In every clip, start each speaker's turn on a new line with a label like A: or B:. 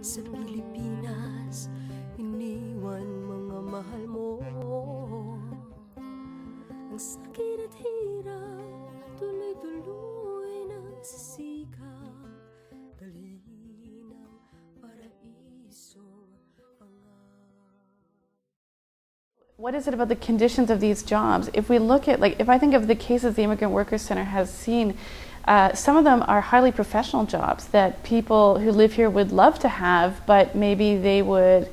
A: sa Pilipinas, iniwan mga mahal mo. Ang sakit at hirap, tuloy-tuloy nagsisikap, dali ng paraisong pangarap.
B: What is it about the conditions of these jobs? If we look at, if I think of the cases the Immigrant Workers Center has seen, some of them are highly professional jobs that people who live here would love to have, but maybe they would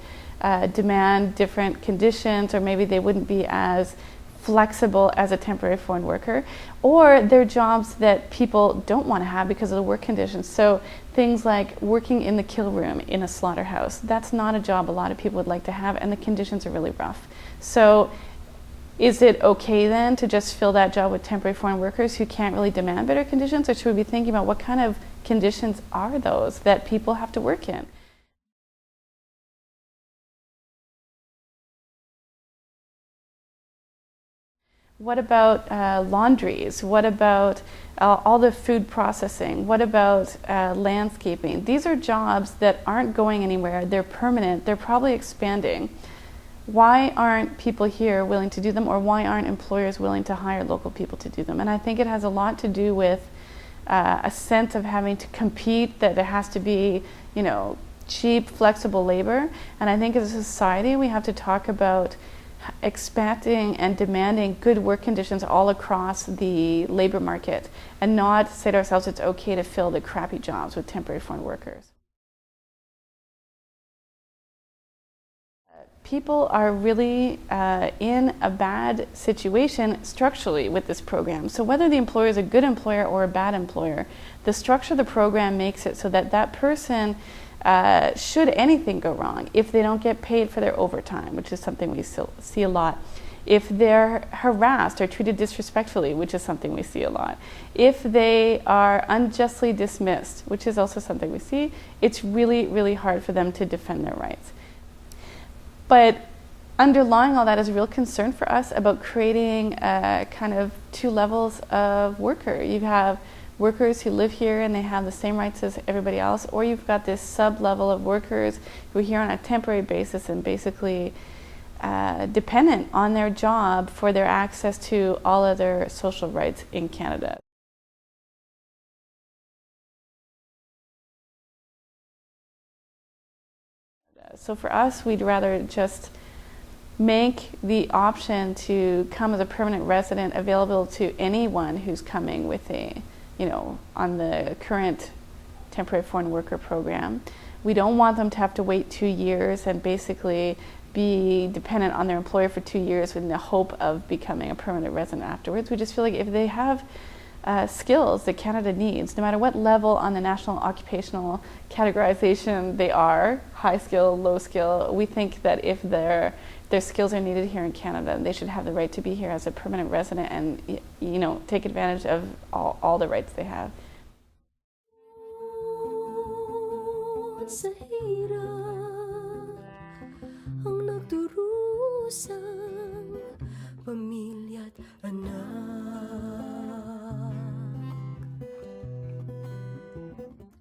B: demand different conditions, or maybe they wouldn't be as flexible as a temporary foreign worker, or they're jobs that people don't want to have because of the work conditions. So things like working in the kill room in a slaughterhouse, that's not a job a lot of people would like to have, and the conditions are really rough. So is it okay then to just fill that job with temporary foreign workers who can't really demand better conditions, or should we be thinking about what kind of conditions are those that people have to work in? What about laundries? What about all the food processing? What about landscaping? These are jobs that aren't going anywhere. They're permanent. They're probably expanding. Why aren't people here willing to do them, or why aren't employers willing to hire local people to do them? And I think it has a lot to do with a sense of having to compete, that there has to be, cheap, flexible labor. And I think as a society we have to talk about expecting and demanding good work conditions all across the labor market, and not say to ourselves it's okay to fill the crappy jobs with temporary foreign workers. People are really in a bad situation structurally with this program. So whether the employer is a good employer or a bad employer, the structure of the program makes it so that that person, should anything go wrong, if they don't get paid for their overtime, which is something we still see a lot, if they're harassed or treated disrespectfully, which is something we see a lot, if they are unjustly dismissed, which is also something we see, it's really, really hard for them to defend their rights. But underlying all that is a real concern for us about creating kind of two levels of worker. You have workers who live here and they have the same rights as everybody else, or you've got this sub-level of workers who are here on a temporary basis and basically dependent on their job for their access to all other social rights in Canada. So for us, we'd rather just make the option to come as a permanent resident available to anyone who's coming with on the current temporary foreign worker program. We don't want them to have to wait 2 years and basically be dependent on their employer for 2 years with the hope of becoming a permanent resident afterwards. We just feel like if they have skills that Canada needs, no matter what level on the national occupational categorization they are, high skill, low skill, we think that if their skills are needed here in Canada, they should have the right to be here as a permanent resident and take advantage of all the rights they have.
A: Sa hirap ang nagdurusa